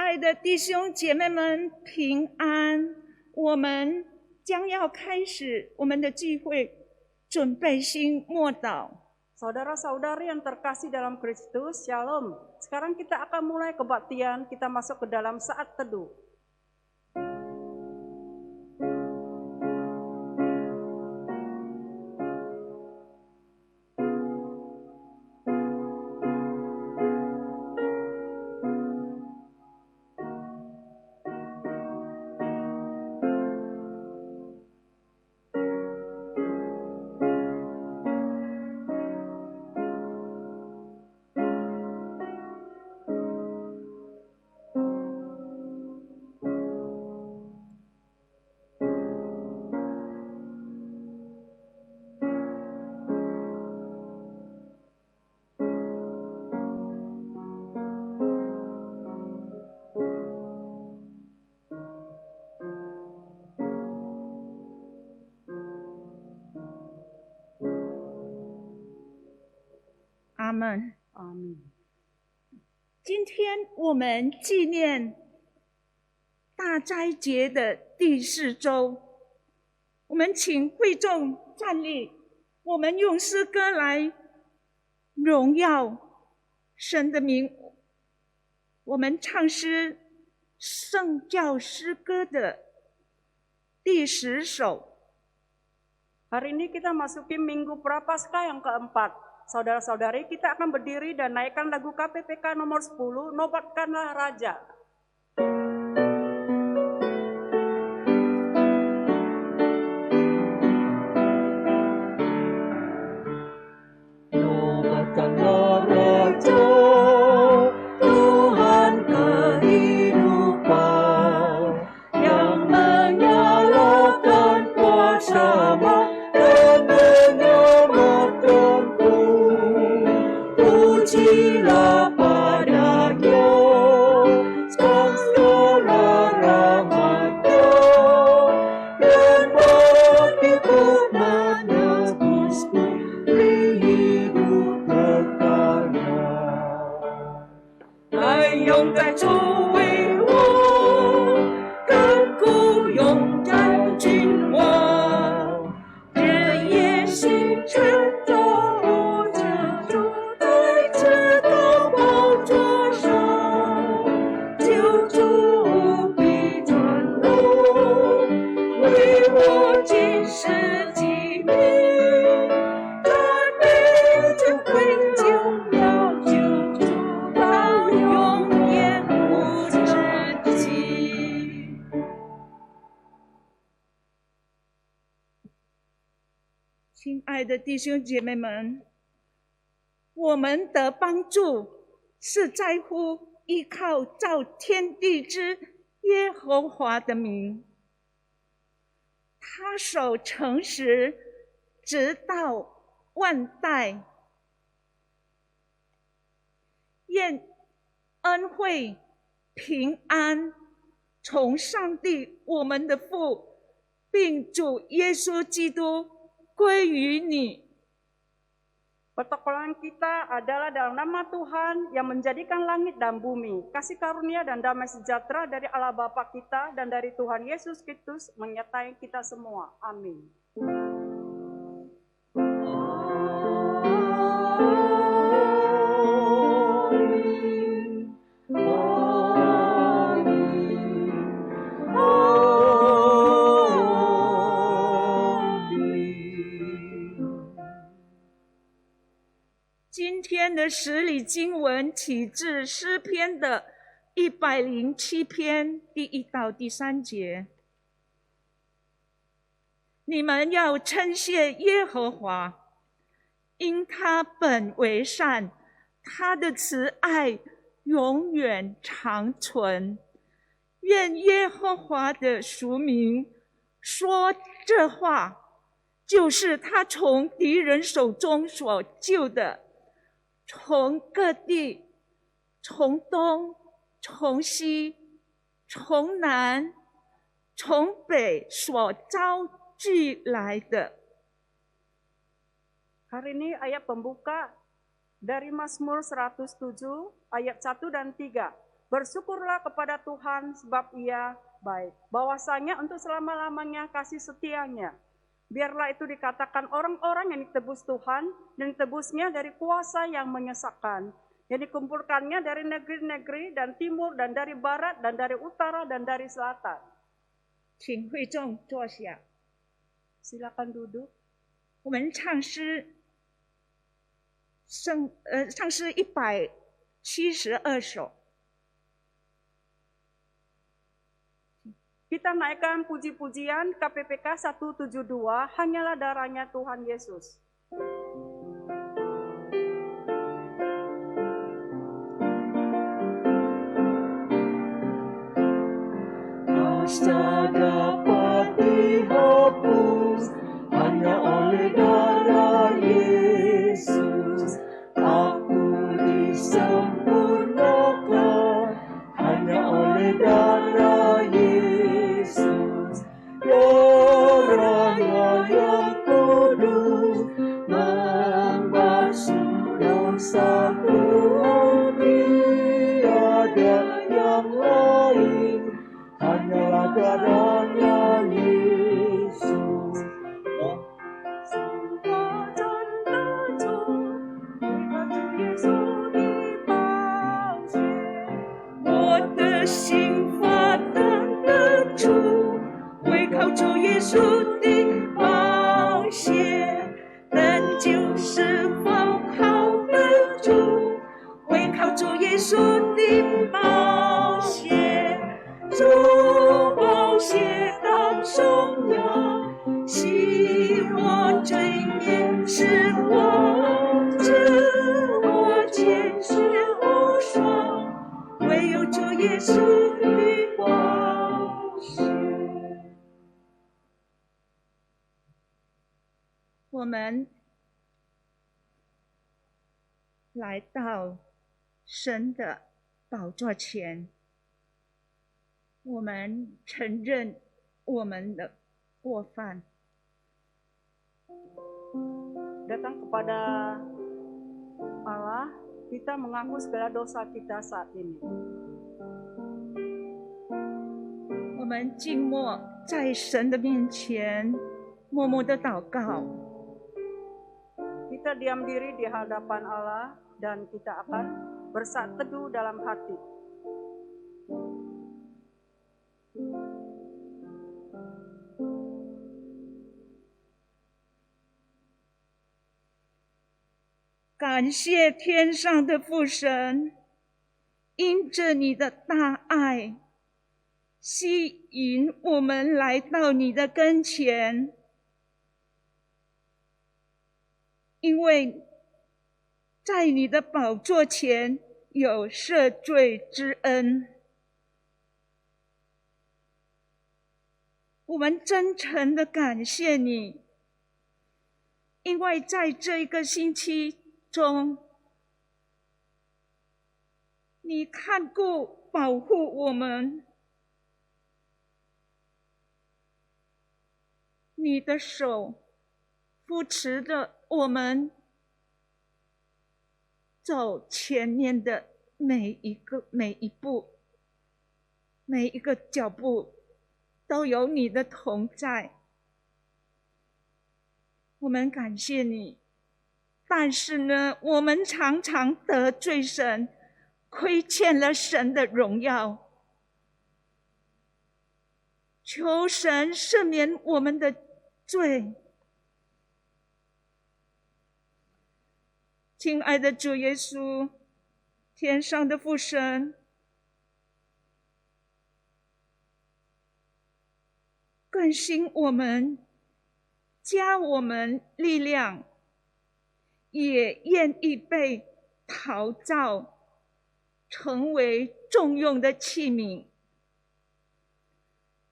爱的弟兄姐妹们平安，我们将要开始我们的聚会，准备心默祷。Saudara-saudari yang terkasih dalam Kristus, Shalom. Sekarang kita akan mulai kebaktian, kita masuk ke dalam saat teduh.阿们。阿们。今天我们纪念大斋节的第4周，我们请会众站立，我们用诗歌来荣耀神的名。我们唱诗圣教诗歌的第10首。Hari ini kita masuki Minggu Prapaskah yang keempat. Saudara-saudari, kita akan berdiri dan naikkan lagu KPPK nomor 10, Nobatkanlah Raja. Nobatkanlah Raja, Tuhan kehidupan, yang menyalakan kuasa dan menyelamatkanku. Pujilah padanya, segala rahmatnya, dan bagiku menebusku dari hidup kekalnya. 来勇敢作为我，亘古勇战君王，日夜星辰照着主在此高宝座上，救主无比转动，为我今世记名，赞美尊贵荣耀救主到永远无止境。亲爱的弟兄姐妹们，我们的帮助是在乎依靠造天地之耶和华的名，他守诚实直到万代。愿恩惠平安从上帝我们的父并主耶稣基督归于你。 Pertolongan kita adalah dalam nama Tuhan yang menjadikan langit dan bumi. Kasih karunia dan damai sejahtera dari Allah Bapa kita dan dari Tuhan Yesus Kristus menyertai kita semua. Amin.今天的十里经文起自诗篇的107篇第1到第3节。你们要称谢耶和华，因他本为善，他的慈爱永远长存。愿耶和华的属民说这话，就是他从敌人手中所救的，从各地，从东，从西，从南，从北所招聚来的。 Hari ini ayat pembuka dari Mazmur 107 ayat 1 dan 3. Bersyukurlah kepada Tuhan sebab Ia baik. Bahwasanya untuk selama-lamanya kasih setianya. Biarlah itu dikatakan orang-orang yang ditebus Tuhan dan ditebusnya dari kuasa yang menyesakkan. Yang dikumpulkannya dari negeri-negeri dan timur dan dari barat dan dari utara dan dari selatan. 请会众坐下。 Silakan duduk. 我们唱诗唱诗172首。 Kita naikkan puji-pujian KPPK 172, hanyalah darahnya Tuhan Yesus. Dosa dapat dihapus hanya oleh darah Yesus. Aku disempurnakan hanya oleh darah Yesus. Darahnya yang kudus membasuh dosaku, tiada yang lain. Hanyalah darahnya Yesus. Semua tanda主，为靠主耶稣的宝血，我的心发灯的主，为靠主耶稣的宝血，灯就是放好的主，为靠主耶稣的宝血。 主宝血当颂扬，洗我罪孽，使我自我洁洁无双，唯有主耶稣的宝血。我们来到神的宝座前。 我们承认我们的过犯， Datang kepada Allah, kita mengaku segala dosa kita saat ini. 我们静默在神的面前，默默的祷告。 Kita diam diri di hadapan Allah dan kita akan bersatu teduh dalam hati. 感谢天上的父神，因着你的大爱，吸引我们来到你的跟前。因为在你的宝座前有赦罪之恩，我们真诚的感谢你，因为在这一个星期中，你看顾保护我们，你的手扶持着我们走前面的每一步，每一个脚步都有你的同在。我们感谢你。 但是呢，我们常常得罪神，亏欠了神的荣耀。求神赦免我们的罪。亲爱的主耶稣，天上的父神，更新我们，加我们力量。 也愿意被陶造，成为重用的器皿。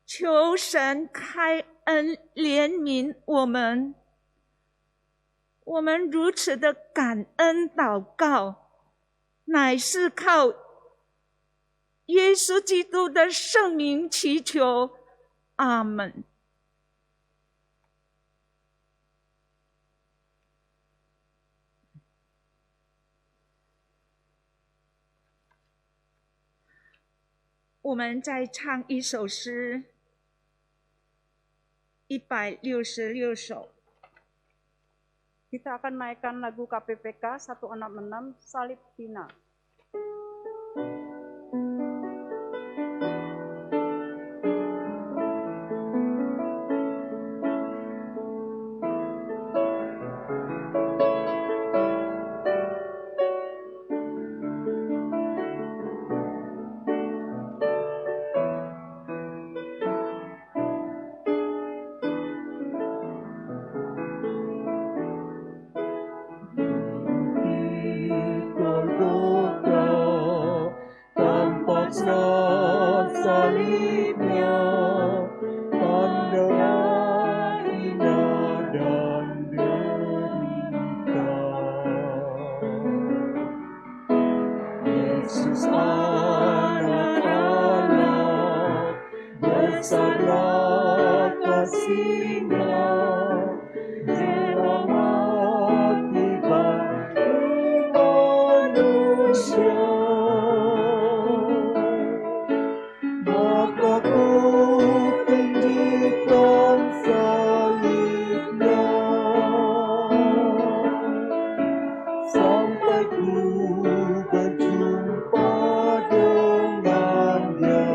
求神开恩怜悯我们，我们如此的感恩祷告，乃是靠耶稣基督的圣名祈求，阿们。我们再唱一首诗，166首。 Kita akan naikkan lagu KPPK 166 Salib Hina. Salibnya, tanda hina dan derita. Yesus anak Allah, besarlah kasih-Nya, rela mati bagi manusia. Maka ku tinggikan salibnya, sampai ku berjumpa dengannya.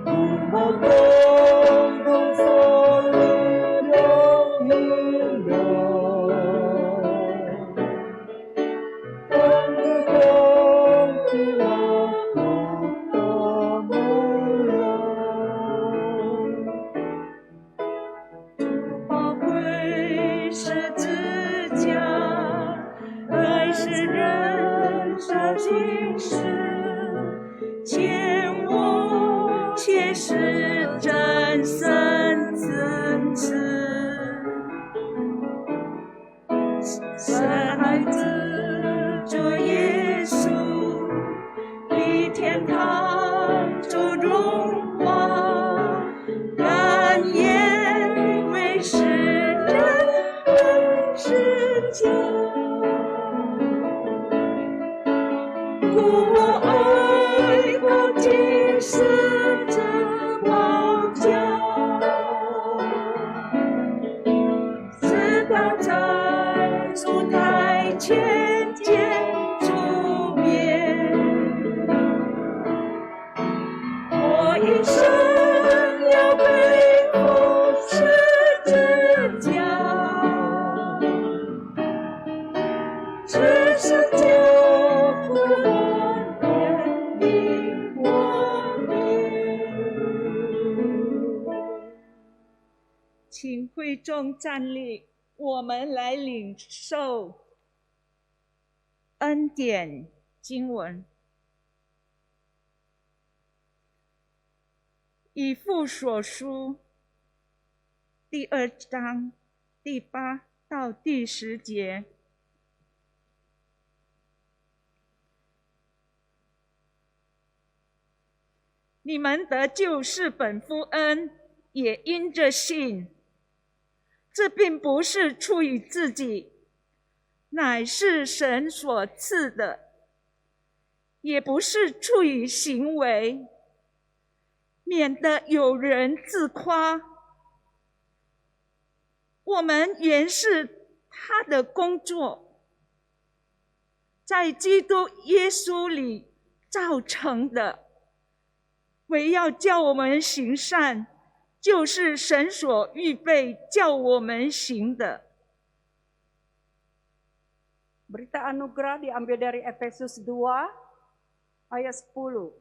Ku memandang salib yang indah, dan digantilah kota mulia. 宝贵十字架，爱是人杀今世，欠我且是战胜层次。神孩子主耶稣，以天堂主荣华，甘愿为世人世家。故我爱靠近十字宝架，直到在主台前见主面，我一生要背负十字架，十字架不能远离我命。请会众站立，我们来领受恩典经文。以弗所书第2章第8到第10节。你们得救是本乎恩，也因着信。这并不是出于自己，乃是神所赐的；也不是出于行为，免得有人自夸。我们原是他的工作，在基督耶稣里造成的，为要叫我们行善，就是神所预备叫我们行的。 Berita anugerah diambil dari Efesus 2 ayat 10.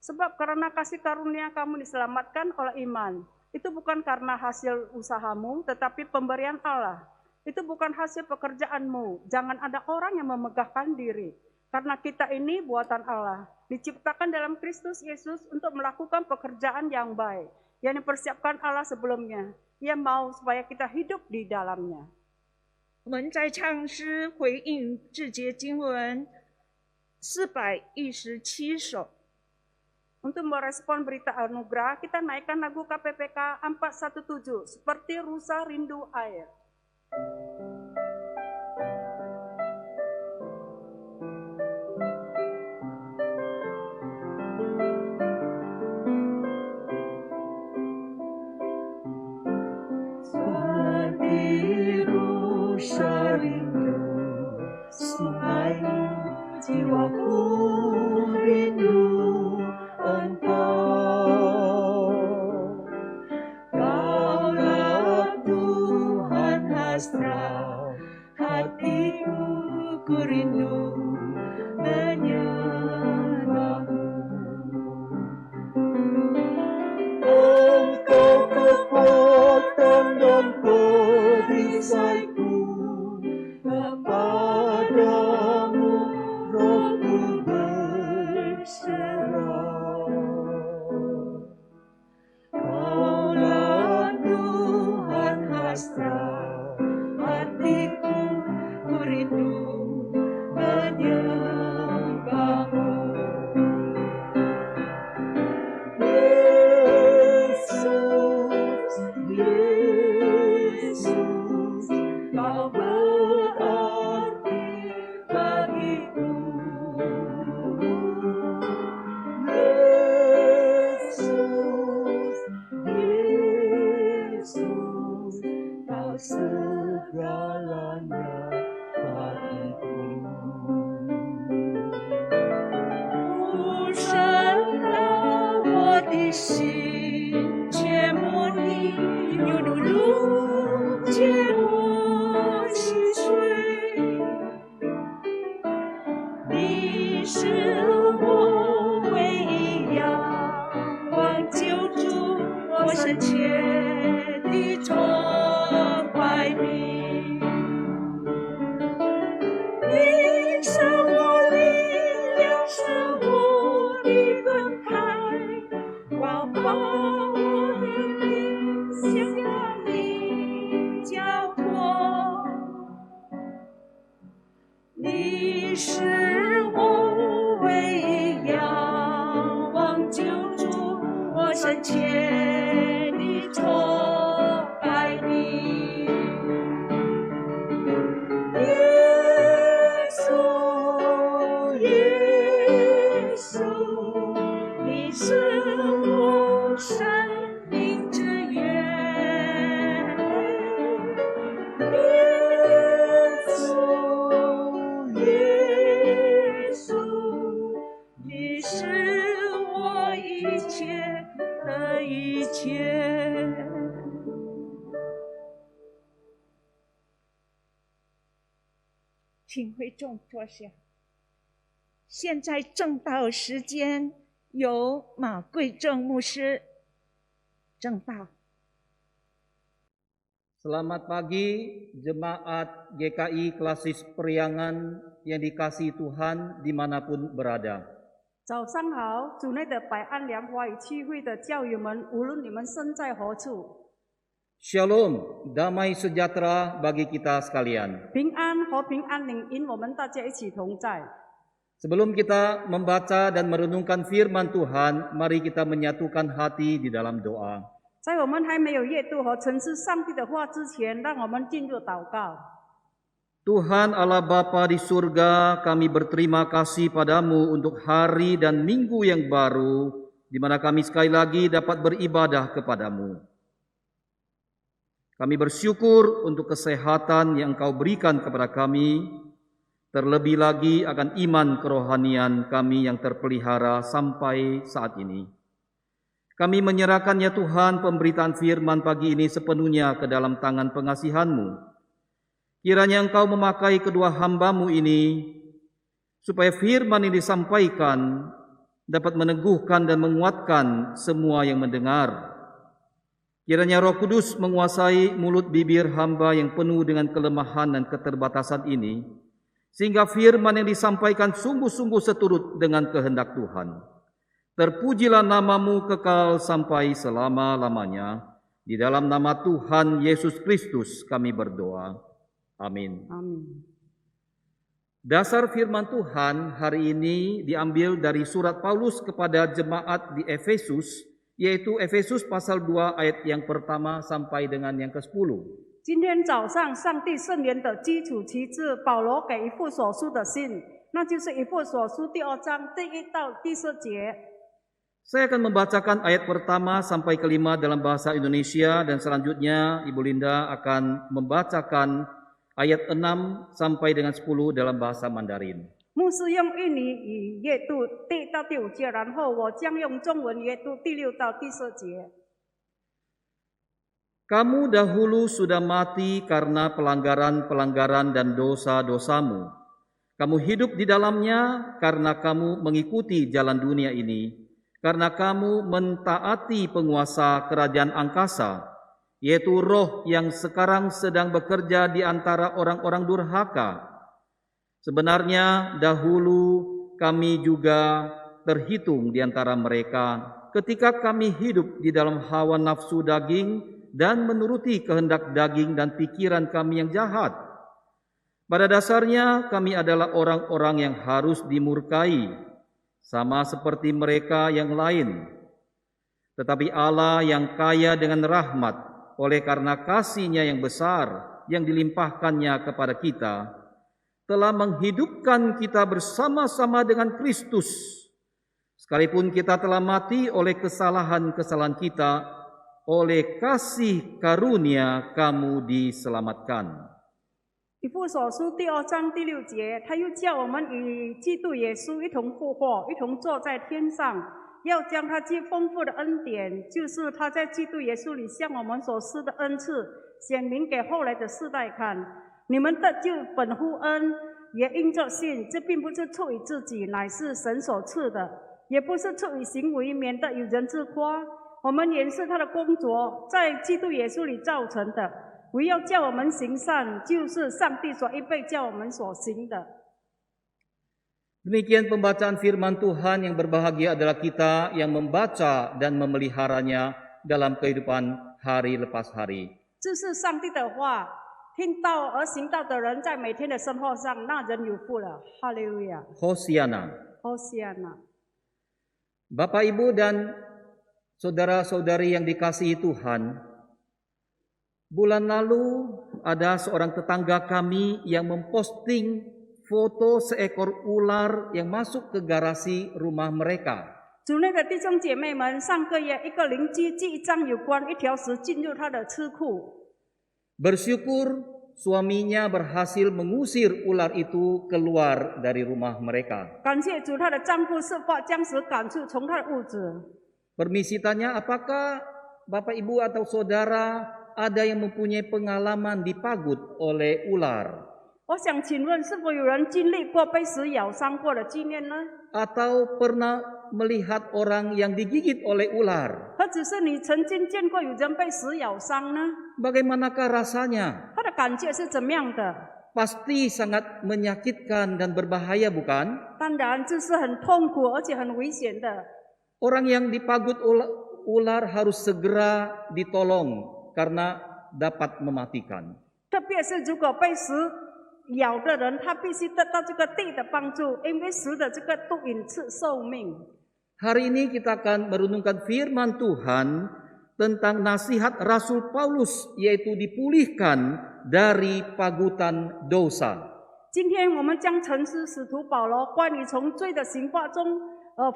Sebab karena kasih karunia kamu diselamatkan oleh iman. Itu bukan karena hasil usahamu, tetapi pemberian Allah. Itu bukan hasil pekerjaanmu. Jangan ada orang yang memegahkan diri. Karena kita ini buatan Allah, diciptakan dalam Kristus Yesus untuk melakukan pekerjaan yang baik, yang dipersiapkan Allah sebelumnya. Ia mau supaya kita hidup di dalamnya. 我们在唱诗回应这节经文417首。 Untuk merespon berita anugerah, kita naikkan lagu KPPK 417, seperti rusa rindu air. hasrat, hatiku ku rindu menyembahmu. Engkau kekuatan dan perisaiku, kepadamu rohku berserah. Kaulah Tuhan hasrat, hatiku ku rindu menyembahmu. Yesus, Yesus, kau berarti bagiku. Yesus, Yesus, kau segalanya bagiku. 不深了我的心，切莫你又如如接我心碎。你是我唯一仰望救主，我深切地崇拜你。你是我力量，是我的盾牌，我把我的灵向你交托。你是我唯一仰望救主，我深切地崇拜你。耶稣，耶稣，你是我生命之源。耶稣，耶稣，你是我一切的一切。请会众坐下。现在正道时间，由马贵正牧师正道。 Selamat pagi jemaat GKI Klasis Periangan yang dikasihi Tuhan dimanapun berada. 早上好，主内的百安良华语区会的教友们，无论你们身在何处， Shalom, damai sejahtera bagi kita sekalian. 平安和平安宁因我们大家一起同在。 Sebelum kita membaca dan merenungkan firman Tuhan, mari kita menyatukan hati di dalam doa. 在我们还没有阅读和沉思上帝的话之前，让我们进入祷告。 Tuhan Allah Bapa di surga, kami berterima kasih padamu untuk hari dan minggu yang baru, di mana kami sekali lagi dapat beribadah kepadamu. Kami bersyukur untuk kesehatan yang Engkau berikan kepada kami, terlebih lagi akan iman kerohanian kami yang terpelihara sampai saat ini. Kami menyerahkan ya Tuhan pemberitaan firman pagi ini sepenuhnya ke dalam tangan pengasihan-Mu. Kiranya Engkau memakai kedua hamba-Mu ini, supaya firman yang disampaikan dapat meneguhkan dan menguatkan semua yang mendengar. Kiranya Roh Kudus menguasai mulut bibir hamba yang penuh dengan kelemahan dan keterbatasan ini, sehingga firman yang disampaikan sungguh-sungguh seturut dengan kehendak Tuhan. Terpujilah nama-Mu kekal sampai selama-lamanya. Di dalam nama Tuhan Yesus Kristus kami berdoa. Amin. Amin. Dasar firman Tuhan hari ini diambil dari surat Paulus kepada jemaat di Efesus, yaitu Efesus pasal 2 ayat yang pertama sampai dengan yang ke-10. 今天早上，上帝圣言的基础旗帜，保罗给以弗所书的信，那就是以弗所书第2章第1到第4节。 Saya akan membacakan ayat pertama sampai kelima dalam bahasa Indonesia dan selanjutnya Ibu Linda akan membacakan ayat 6 sampai dengan 10 dalam bahasa Mandarin. 牧师用印尼语阅读第1到第5节，然后我将用中文阅读第6到第4节。Kamu dahulu sudah mati karena pelanggaran-pelanggaran dan dosa-dosamu. Kamu hidup di dalamnya karena kamu mengikuti jalan dunia ini, karena kamu mentaati penguasa kerajaan angkasa, yaitu roh yang sekarang sedang bekerja di antara orang-orang durhaka. Sebenarnya dahulu kami juga terhitung di antara mereka ketika kami hidup di dalam hawa nafsu daging dan menuruti kehendak daging dan pikiran kami yang jahat. Pada dasarnya kami adalah orang-orang yang harus dimurkai, sama seperti mereka yang lain. Tetapi Allah yang kaya dengan rahmat, oleh karena kasih-Nya yang besar yang dilimpahkannya kepada kita, telah menghidupkan kita bersama-sama dengan Kristus. Sekalipun kita telah mati oleh kesalahan-kesalahan kita, oleh kasih karunia kamu diselamatkan. 以弗所书第2章第6节，他又叫我们与基督耶稣一同复活，一同坐在天上，要将他极丰富的恩典，就是他在基督耶稣里向我们所施的恩赐，显明给后来的世代看。你们得救本乎恩，也因着信。这并不是出于自己，乃是神所赐的；也不是出于行为，免得有人自夸。我们原是他的工作，在基督耶稣里造成的。唯要叫我们行善，就是上帝所预备叫我们所行的。 Demikian pembacaan firman Tuhan. Yang berbahagia adalah kita yang membaca dan memeliharanya dalam kehidupan hari lepas hari. 这是上帝的话，听到而行道的人，在每天的生活上，那人有福了。哈利路亚， Hosiana. 欧西安娜。 Bapak, Ibu, dan saudara-saudari yang dikasihi Tuhan, bulan lalu ada seorang tetangga kami yang memposting foto seekor ular yang masuk ke garasi rumah mereka. 主内的弟兄姐妹们，上个月一个邻居寄一张有关一条蛇进入他的车库。 Bersyukur suaminya berhasil mengusir ular itu keluar dari rumah mereka. 感谢主，她的丈夫设法将蛇赶出从她的屋子。 Permisi tanya, apakah Bapak, Ibu, atau saudara ada yang mempunyai pengalaman dipagut oleh ular? 我想请问，是否有人经历过被蛇咬伤过的经验呢？ Atau pernah melihat orang yang digigit oleh ular? 或者是你曾经见过有人被蛇咬伤呢？ Bagaimanakah rasanya? 他的感觉是怎么样的？ Pasti sangat menyakitkan dan berbahaya, bukan? 当然，这是很痛苦而且很危险的。 Orang yang dipagut ular harus segera ditolong karena dapat mematikan. 特别是如果被蛇咬的人，他必须得到这个地的帮助，因为蛇的这个毒瘾是寿命。 Hari ini kita akan merenungkan firman Tuhan tentang nasihat Rasul Paulus, yaitu dipulihkan dari pagutan dosa. 今天我们将沉思使徒保罗关于从罪的刑罚中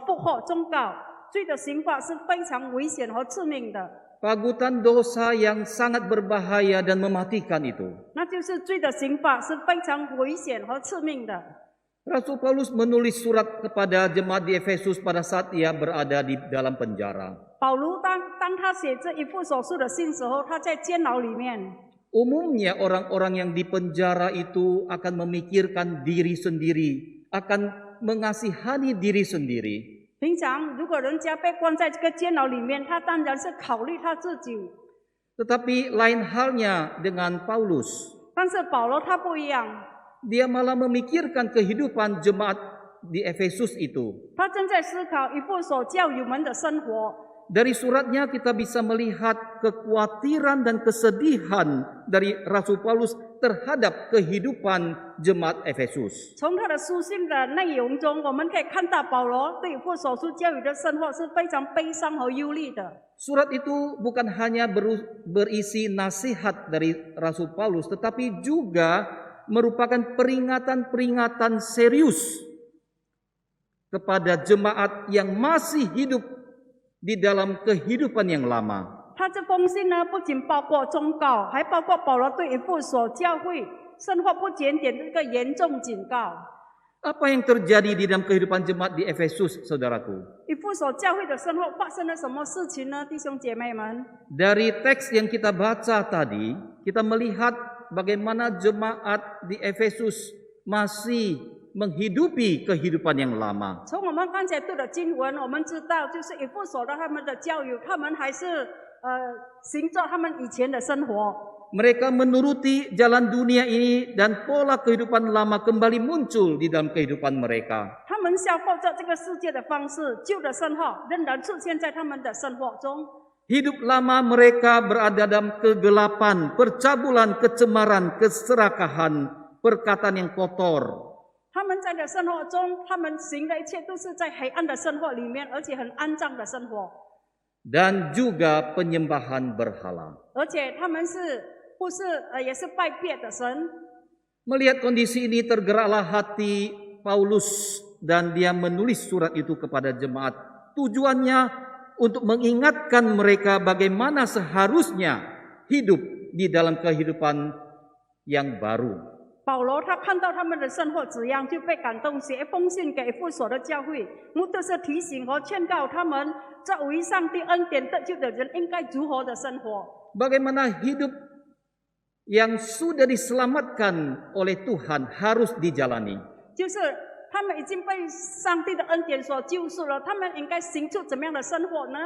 复活忠告，罪的刑罚是非常危险和致命的。 Pagutan dosa yang sangat berbahaya dan mematikan itu. 那就是罪的刑罚是非常危险和致命的。 Rasul Paulus menulis surat kepada jemaat di Efesus pada saat ia berada di dalam penjara. 保罗当他写这一副所述的信时候，他在监牢里面。 Umumnya orang-orang yang di penjara itu akan memikirkan diri sendiri, akan mengasihani diri sendiri. 平常如果人家被关在这个监牢里面，他当然是考虑他自己。 Tetapi lain halnya dengan Paulus. 但是保罗他不一样， Dia malah memikirkan kehidupan jemaat di Efesus itu. 他正在思考一副所教友们的生活。 Dari suratnya kita bisa melihat kekhawatiran dan kesedihan dari Rasul Paulus terhadap kehidupan jemaat Efesus. 从他的书信的内容中，我们可以看到保罗对以弗所书教友的生活是非常悲伤和忧虑的。 Surat itu bukan hanya berisi nasihat dari Rasul Paulus, tetapi juga merupakan peringatan-peringatan serius kepada jemaat yang masih hidup di dalam kehidupan yang lama. 他这封信呢，不仅包括忠告，还包括保罗对以弗所教会生活不检点的这个严重警告。Apa yang terjadi di dalam kehidupan jemaat di Efesus, saudaraku? 以弗所教会的生活发生了什么事情呢？弟兄姐妹们， Dari teks yang kita baca tadi, kita melihat bagaimana jemaat di Efesus masih menghidupi kehidupan yang lama. 从我们刚才读的经文，我们知道，就是以弗所的他们的教育，他们还是行着他们以前的生活。 Mereka menuruti jalan dunia ini dan pola kehidupan lama kembali muncul di dalam kehidupan mereka. 他们效法着这个世界的方式，旧的生活仍然出现在他们的生活中。 Hidup lama mereka berada dalam kegelapan, percabulan, kecemaran, keserakahan, perkataan yang kotor. 他们在的生活中，他们行的一切都是在黑暗的生活里面，而且很肮脏的生活， Dan juga penyembahan berhala. 而且他们也是拜别的神。 Melihat kondisi ini tergeraklah hati Paulus dan dia menulis surat itu kepada jemaat. Tujuannya untuk mengingatkan mereka bagaimana seharusnya hidup di dalam kehidupan yang baru. 保罗他看到他们的生活怎样，就被感动，写一封信给以弗所的教会，目的是提醒和劝告他们，这为上帝恩典得救的人应该如何的生活。 Bagaimana hidup yang sudah diselamatkan oleh Tuhan harus dijalani. 就是他们已经被上帝的恩典所救赎了，他们应该行出怎么样的生活呢？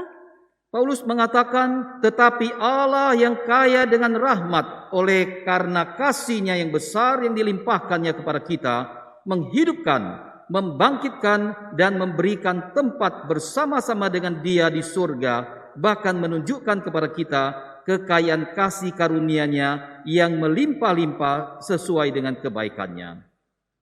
Paulus mengatakan, tetapi Allah yang kaya dengan rahmat oleh karena kasih-Nya yang besar yang dilimpahkannya kepada kita, menghidupkan, membangkitkan, dan memberikan tempat bersama-sama dengan Dia di surga, bahkan menunjukkan kepada kita kekayaan kasih karunia-Nya yang melimpah-limpah sesuai dengan kebaikan-Nya.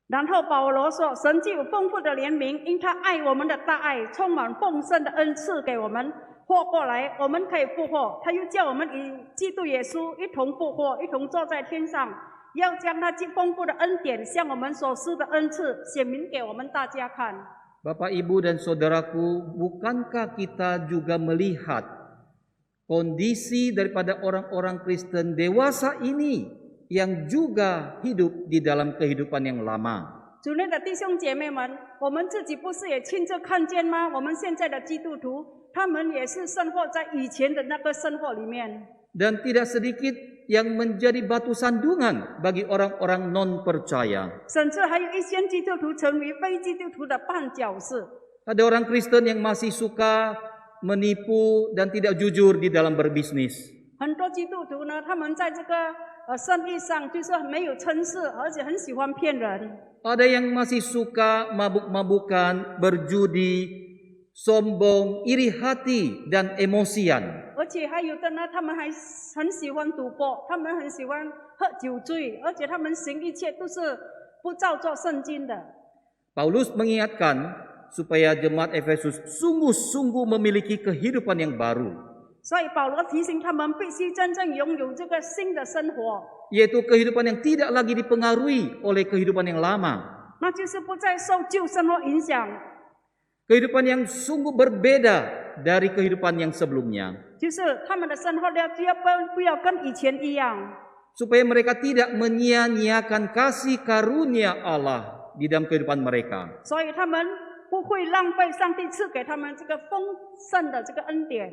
然后保罗说：“神既有丰富的怜悯，因他爱我们的大爱，充满丰盛的恩赐给我们。活过来，我们可以复活。他又叫我们与基督耶稣一同复活，一同坐在天上，要将他极丰富的恩典向我们所施的恩赐显明给我们大家看。” Bapak, Ibu, dan Saudaraku, bukankah kita juga melihat kondisi daripada orang-orang Kristen dewasa ini yang juga hidup di dalam kehidupan yang lama? 主内的弟兄姐妹们，我们自己不是也亲自看见吗？我们现在的基督徒，他们也是生活在以前的那个生活里面。 Dan tidak sedikit yang menjadi batu sandungan bagi orang-orang non-percaya. 甚至还有一些基督徒成为非基督徒的绊脚石。 Ada orang Kristen yang masih suka menipu dan tidak jujur di dalam berbisnis. 很多基督徒呢，他们在这个生意上就是没有诚实，而且很喜欢骗人。 Ada yang masih suka mabuk-mabukan, berjudi, sombong, iri hati, dan emosian. 而且还有的呢，他们还很喜欢赌博，他们很喜欢喝酒醉，而且他们行一切都是不照做圣经的。 Paulus mengingatkan supaya jemaat Efesus sungguh-sungguh memiliki kehidupan yang baru. 所以保罗提醒他们，必须真正拥有这个新的生活， Yaitu kehidupan yang tidak lagi dipengaruhi oleh kehidupan yang lama. 那就是不再受旧生活影响， Kehidupan yang sungguh berbeda dari kehidupan yang sebelumnya. 就是他们的生活不要跟以前一样， Supaya mereka tidak menyia-nyiakan kasih karunia Allah di dalam kehidupan mereka. 所以他们不会浪费上帝赐给他们这个丰盛的这个恩典。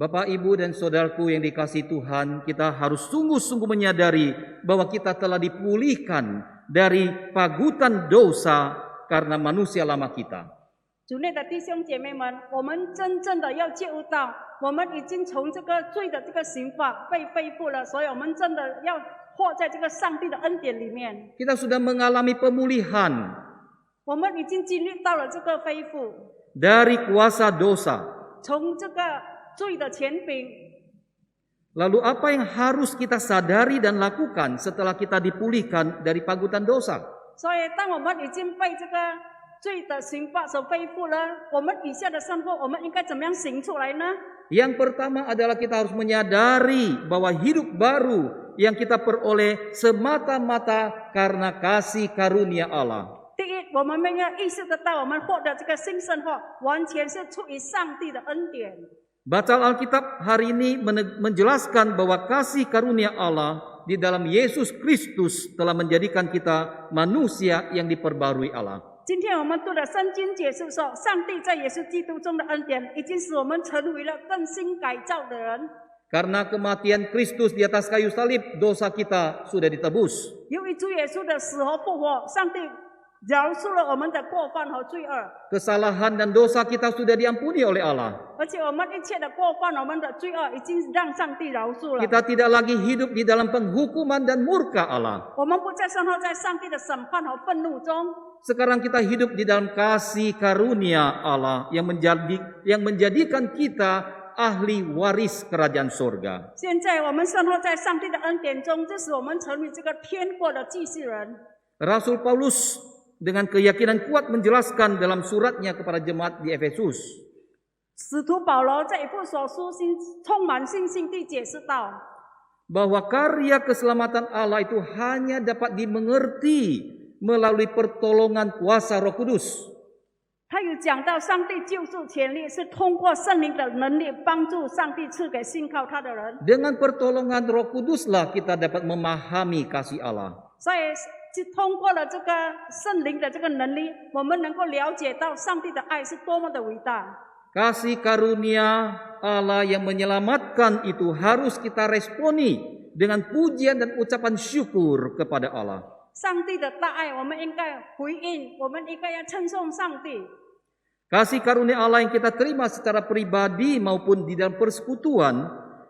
Bapak, Ibu, dan Saudaraku yang dikasihi Tuhan, kita harus sungguh-sungguh menyadari bahwa kita telah dipulihkan dari pagutan dosa karena manusia lama kita. 主内的弟兄姐妹们，我们真正的要觉悟到，我们已经从这个罪的这个刑罚被恢复了，所以我们真的要活在这个上帝的恩典里面。 Kita sudah mengalami pemulihan 我们已经经历到了这个恢复， dari kuasa dosa. 从这个罪的权柄。 Lalu apa yang harus kita sadari dan lakukan setelah kita dipulihkan dari pagutan dosa? 所以，当我们已经被这个罪的刑罚所恢复了，我们以下的生活，我们应该怎么样行出来呢？ Yang pertama adalah kita harus menyadari bahwa hidup baru yang kita peroleh semata-mata karena kasih karunia Allah. 第一，我们要意识得到，我们获得这个新生活，完全是出于上帝的恩典。 Baca Alkitab hari ini menjelaskan bahwa kasih karunia Allah di dalam Yesus Kristus telah menjadikan kita manusia yang diperbarui Allah. 今天我们读的圣经解释说，上帝在耶稣基督中的恩典，已经使我们成为了更新改造的人。 Karena kematian Kristus di atas kayu salib, dosa kita sudah ditebus. 由于主耶稣的死和复活，上帝饶恕了我们的过犯和罪恶， Kesalahan dan dosa kita sudah diampuni oleh Allah. 而且我们一切的过犯、我们的罪恶已经让上帝饶恕了。 Kita tidak lagi hidup di dalam penghukuman dan murka Allah. 我们不再生活在上帝的审判和愤怒中， Sekarang kita hidup di dalam kasih karunia Allah yang menjadikan kita ahli waris kerajaan surga. 现在我们生活在上帝的恩典中，这使我们成为这个天国的继续人。 Rasul Paulus dengan keyakinan kuat menjelaskan dalam suratnya kepada jemaat di Efesus. 使徒保罗在以弗所书充满信心地解释道， Bahwa karya keselamatan Allah itu hanya dapat dimengerti melalui pertolongan kuasa Roh Kudus. 他有讲到上帝救赎权利是通过圣灵的能力帮助上帝赐给信靠他的人， Dengan pertolongan Roh Kuduslah kita dapat memahami kasih Allah. 所以就通过了这个圣灵的这个能力，我们能够了解到上帝的爱是多么的伟大。 Kasih karunia Allah yang menyelamatkan itu harus kita responi dengan pujian dan ucapan syukur kepada Allah. 上帝的大爱，我们应该回应，我们应该要称颂上帝。 Kasih karunia Allah yang kita terima secara pribadi maupun di dalam persekutuan,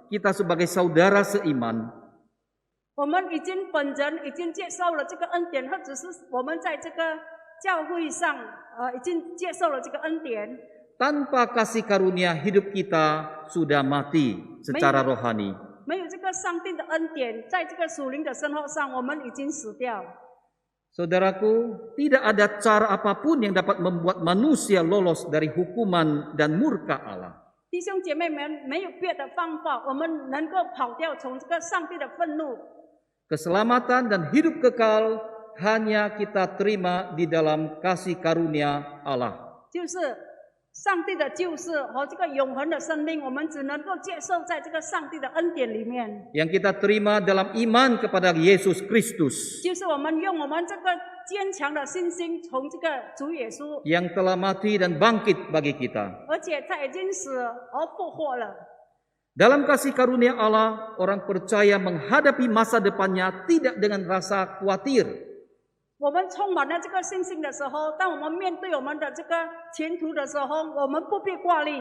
kita sebagai saudara seiman. 我们本人已经接受了这个恩典，或者是我们在这个教会上已经接受了这个恩典。 Tanpa kasih karunia hidup kita sudah mati secara rohani. 没有这个上帝的恩典，在这个属灵的生活上，我们已经死掉。 Saudaraku, tidak ada cara apapun yang dapat membuat manusia lolos dari hukuman dan murka Allah. 弟兄姐妹们，没有别的方法，我们能够跑掉从这个上帝的愤怒。 Keselamatan dan hidup kekal hanya kita terima di dalam kasih karunia Allah. 就是上帝的救世和这个永恒的生命，我们只能够接受在这个上帝的恩典里面。 Yang kita terima dalam iman kepada Yesus Kristus. 就是我们用我们这个坚强的信心，从这个主耶稣， Yang telah mati dan bangkit bagi kita. 而且他已经死而复活了。 Dalam kasih karunia Allah, orang percaya menghadapi masa depannya tidak dengan rasa khawatir. 我们充满了这个信心的时候，当我们面对我们的这个前途的时候，我们不必挂虑，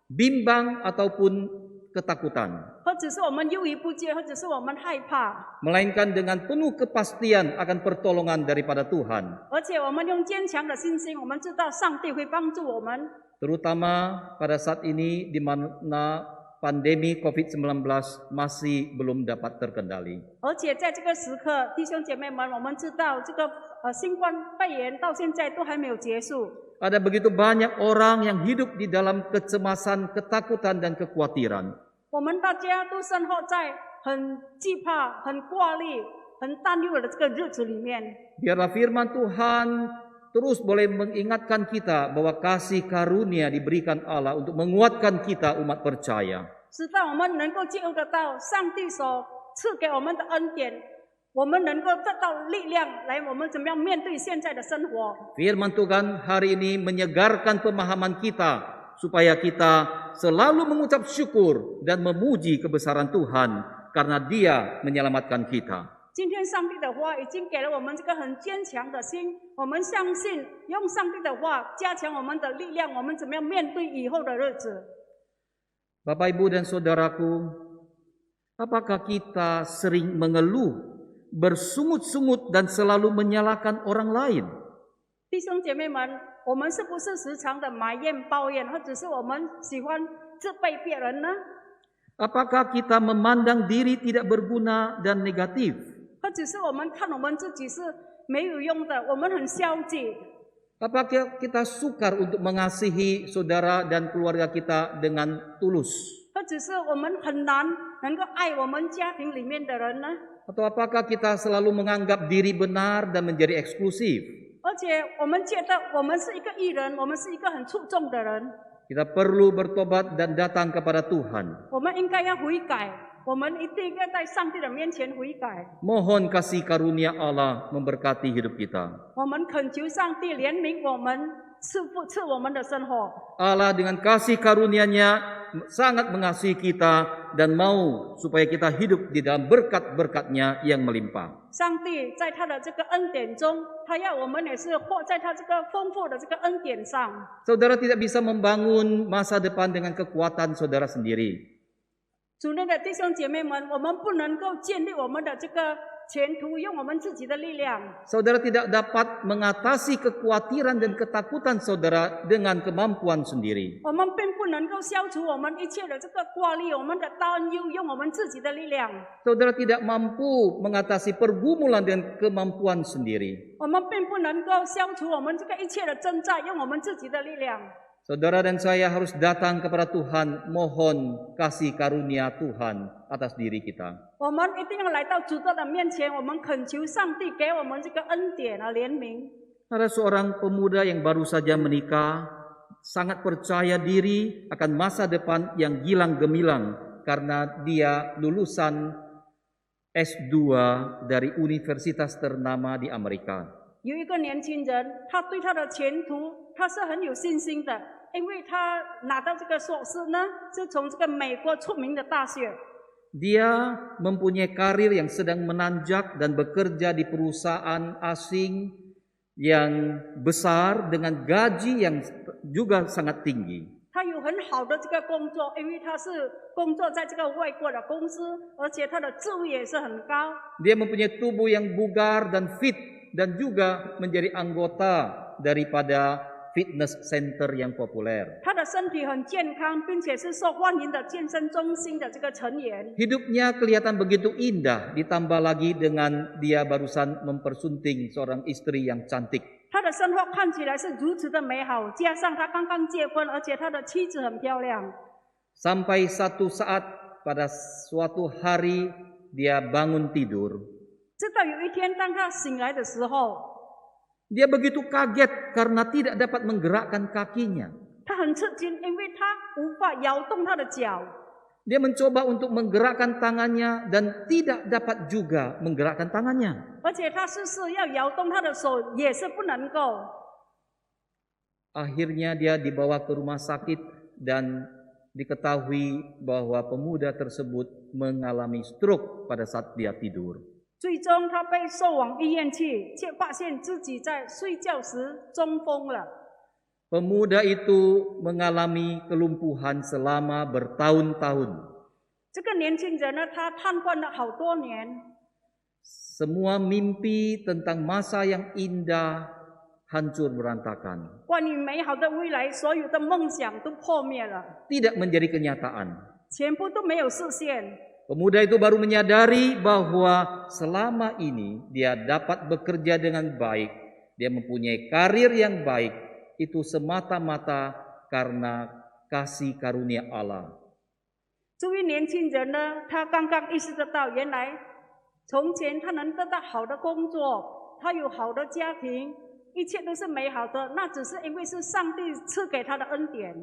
bimbang ataupun ketakutan, 或者是我们忧疑不决，或者是我们害怕， melainkan dengan penuh kepastian akan pertolongan daripada Tuhan, 而且我们用坚强的信心，我们知道上帝会帮助我们。 terutama pada saat ini di mana pandemi COVID-19 masih belum dapat terkendali. 而且在这个时刻，弟兄姐妹们，我们知道这个新冠肺炎到现在都还没有结束。 Ada begitu banyak orang yang hidup di dalam kecemasan, ketakutan, dan kekhawatiran. 我们大家都生活在很惧怕、很挂虑、很担忧的这个日子里面。 Biarlah firman Tuhan terus boleh mengingatkan kita bahwa kasih karunia diberikan Allah untuk menguatkan kita umat percaya. 直到我们能够接受得到上帝所赐给我们的恩典，我们能够得到力量来我们怎么样面对现在的生活。 Firman Tuhan hari ini menyegarkan pemahaman kita supaya kita selalu mengucap syukur dan memuji kebesaran Tuhan karena Dia menyelamatkan kita. 今天上帝的话已经给了我们这个很坚强的心，我们相信用上帝的话加强我们的力量，我们怎么样面对以后的日子。 Bapak, Ibu, dan Saudaraku, apakah kita sering mengeluh, bersungut-sungut, dan selalu menyalahkan orang lain? 弟兄姐妹们，我们是不是时常的埋怨、抱怨，或者是我们喜欢责备别人呢？ Apakah kita memandang diri tidak berguna dan negatif? 或者是我们看我们自己是没有用的，我们很消极。 Apakah kita sukar untuk mengasihi saudara dan keluarga kita dengan tulus? 或者是我们很难能够爱我们家庭里面的人呢？ Atau apakah kita selalu menganggap diri benar dan menjadi eksklusif? 而且我们觉得我们是一个艺人，我们是一个很出众的人， Kita perlu bertobat dan datang kepada Tuhan. 我们应该要悔改。我们一定要在上帝的面前悔改。 Mohon kasih karunia Allah memberkati hidup kita. 我们恳求上帝怜悯我们，赐我们的生活。 Allah dengan kasih karunia-Nya sangat mengasihi kita dan mau supaya kita hidup di dalam berkat-berkat-Nya yang melimpah. 上帝在他的这个恩典中，他要我们也是活在他这个丰富的这个恩典上。 Saudara tidak bisa membangun masa depan dengan kekuatan saudara sendiri. 主内的弟兄姐妹们，我们不能够建立我们的这个前途用我们自己的力量。 Saudara tidak dapat mengatasi kekhawatiran dan ketakutan saudara dengan kemampuan sendiri. 我们并不能够消除我们一切的这个挂虑，我们的担忧，用我们自己的力量。 Saudara tidak mampu mengatasi pergumulan dengan kemampuan sendiri. 我们并不能够消除我们这个一切的征战，用我们自己的力量。 Saudara dan saya harus datang kepada Tuhan, mohon kasih karunia Tuhan atas diri kita. 我们一定要来到主的面前，我们恳求上帝给我们这个恩典啊，怜悯。 Ada seorang pemuda yang baru saja menikah, sangat percaya diri akan masa depan yang gilang gemilang karena dia lulusan S2 dari universitas ternama di Amerika. 有一个年轻人，他对他的前途他是很有信心的，因为他拿到这个硕士呢，是从这个美国出名的大学。 Dia mempunyai karir yang sedang menanjak dan bekerja di perusahaan asing yang besar dengan gaji yang juga sangat tinggi. 他有很好的这个工作，因为他是工作在这个外国的公司，而且他的职位也是很高。 Dia mempunyai tubuh yang bugar dan fit dan juga menjadi anggota daripada fitness center yang populer. 他的身体很健康，并且是受欢迎的健身中心的这个成员。 Hidupnya kelihatan begitu indah, ditambah lagi dengan dia barusan mempersunting seorang istri yang cantik. 他的生活看起来是如此的美好，加上他刚刚结婚，而且他的妻子很漂亮。 Sampai satu saat pada suatu hari dia bangun tidur. 直到有一天，当他醒来的时候， Dia begitu kaget karena tidak dapat menggerakkan kakinya. 他很吃惊，因为他无法摇动他的脚。 Dia mencoba untuk menggerakkan tangannya dan tidak dapat juga menggerakkan tangannya. 而且他试要摇动他的手，也是不能够。 Akhirnya dia dibawa ke rumah sakit dan diketahui bahwa pemuda tersebut mengalami stroke pada saat dia tidur. 最终，他被送往医院去，却发现自己在睡觉时中风了。 Pemuda itu mengalami kelumpuhan selama bertahun-tahun. 这个年轻人呢，他瘫痪了好多年， Semua mimpi tentang masa yang indah hancur berantakan. 关于美好的未来，所有的梦想都破灭了， Tidak menjadi kenyataan. 全部都没有实现。 Pemuda itu baru menyadari bahwa selama ini dia dapat bekerja dengan baik, dia mempunyai karir yang baik, itu semata-mata karena kasih karunia Allah. 这位年轻人呢，他刚刚意识得到，原来从前他能得到好的工作，他有好的家庭，一切都是美好的，那只是因为是上帝赐给他的恩典。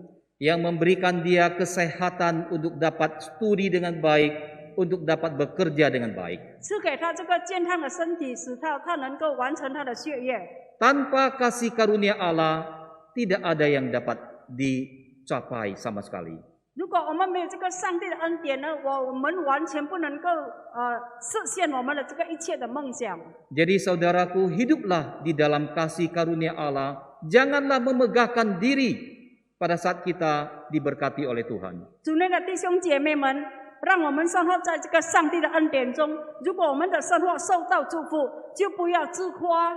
Yang memberikan dia kesehatan untuk dapat studi dengan baik, untuk dapat bekerja dengan baik. 赐给他这个健康的身体，使他能够完成他的学业。 Tanpa kasih karunia Allah, tidak ada yang dapat dicapai sama sekali. 如果我们没有这个上帝的恩典呢，我们完全不能够实现我们的这个一切的梦想。 Jadi saudaraku, hiduplah di dalam kasih karunia Allah. Janganlah memegahkan diri pada saat kita diberkati oleh Tuhan. 主内的弟兄姐妹们，让我们生活在这个上帝的恩典中。如果我们的生活受到祝福，就不要自夸。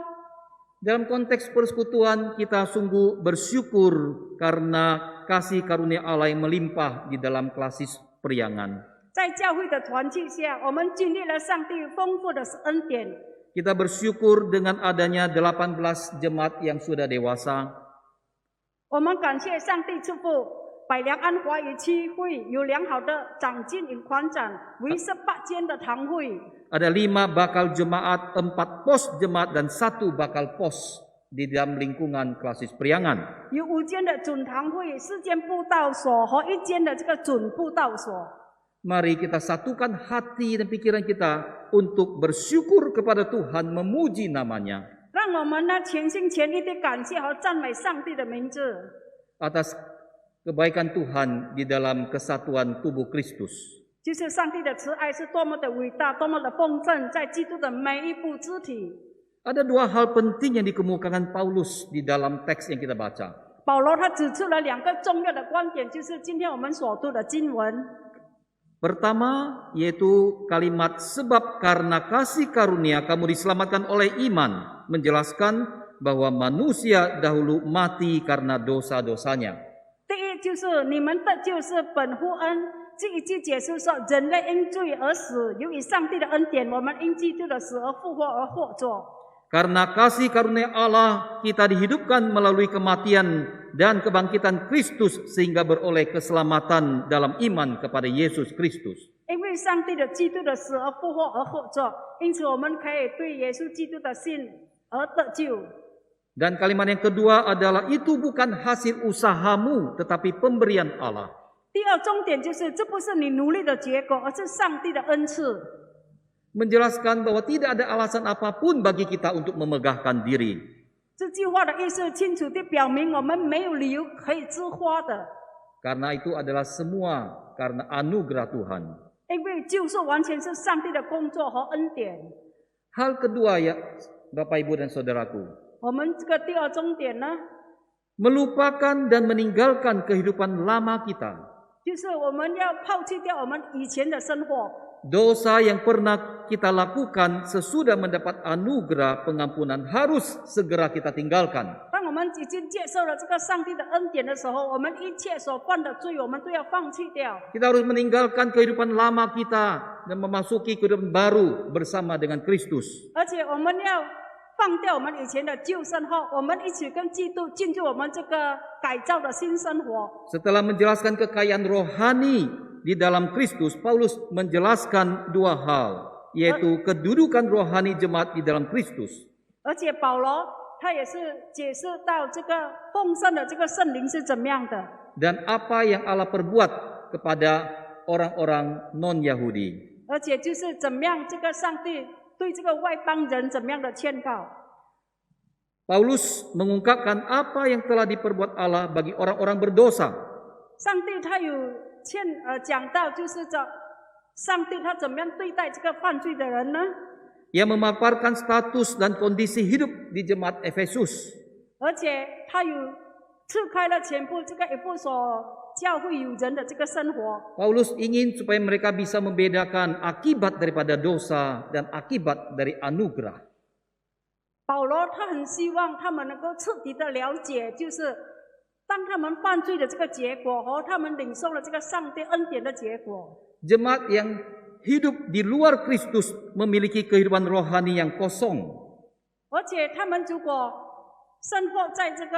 Dalam konteks persekutuan kita sungguh bersyukur karena kasih karunia Allah yang melimpah di dalam klasis priangan. 在教会的团契下，我们经历了上帝丰富的恩典。 Kita bersyukur dengan adanya 18 jemaat yang sudah dewasa. 我们感谢上帝赐福百良安华语区会有良好的长进与宽展，为18间的堂会。 Ada 5 bakal jemaat, 4 pos jemaat, dan 1 bakal pos di dalam lingkungan klasis priangan. 有5间的准堂会、4间布道所和1间的这个准布道所。Mari kita satukan hati dan pikiran kita untuk bersyukur kepada Tuhan, memuji nama-Nya 让我们呢全心全意的感谢和赞美上帝的名字， atas kebaikan Tuhan di dalam kesatuan tubuh Kristus. 就是上帝的慈爱是多么的伟大，多么的丰盛，在基督的每一部肢体。 Ada dua hal penting yang dikemukakan Paulus di dalam teks yang kita baca. 保罗他指出了2个重要的观点，就是今天我们所读的经文。 Pertama, yaitu kalimat sebab karena kasih karunia kamu diselamatkan oleh iman, menjelaskan bahwa manusia dahulu mati karena dosa-dosanya. 第一就是你们得救是本乎恩，这一句解释说人类因罪而死，由于上帝的恩典，我们因基督的死而复活而获救。 Karena kasih karunia Allah, kita dihidupkan melalui kematian dan kebangkitan Kristus sehingga beroleh keselamatan dalam iman kepada Yesus Kristus. 因为上帝的基督的死而复活而获救，因此我们可以对耶稣基督的信而得救。 Dan kalimat yang kedua adalah itu bukan hasil usahamu tetapi pemberian Allah. 第二重点就是，这不是你努力的结果，而是上帝的恩赐。 Menjelaskan bahwa tidak ada alasan apapun bagi kita untuk memegahkan diri. 这句话的意思清楚地表明，我们没有理由可以自夸的， Karena itu adalah semua karena anugerah Tuhan. 因为救赎完全是上帝的工作和恩典。 Hal kedua ya Bapak Ibu dan Saudaraku, 我们这个第二重点呢， melupakan dan meninggalkan kehidupan lama kita. 就是我们要抛弃掉我们以前的生活， Dosa yang pernah kita lakukan sesudah mendapat anugerah pengampunan harus segera kita tinggalkan. 当我们已经接受了这个上帝的恩典的时候，我们一切所犯的罪，我们都要放弃掉。 Kita harus meninggalkan kehidupan lama kita dan memasuki kehidupan baru bersama dengan Kristus. 而且我们要放掉我们以前的旧生活，我们一起跟基督进入我们这个改造的新生活。 Setelah menjelaskan kekayaan rohani di dalam Kristus, Paulus menjelaskan dua hal, yaitu kedudukan rohani jemaat di dalam Kristus 而且保罗他也是解释到这个丰盛的这个圣灵是怎么样的， dan apa yang Allah perbuat kepada orang-orang non-Yahudi. 而且就是怎么样这个上帝对这个外邦人怎么样的劝告。 Paulus mengungkapkan apa yang telah diperbuat Allah bagi orang-orang berdosa. 上帝他有讲到，就是上帝他怎么样对待这个犯罪的人呢？ Ia memaparkan status dan kondisi hidup di jemaat Efesus. 而且他有刺开了全部这个以弗所教会有人的这个生活。 Paulus ingin supaya mereka bisa membedakan akibat daripada dosa dan akibat dari anugerah. 保罗他很希望他们能够彻底的了解，就是当他们犯罪的这个结果和他们领受了这个上帝恩典的结果。 Jemaat yang hidup di luar Kristus memiliki kehidupan rohani yang kosong. 而且他们如果生活在这个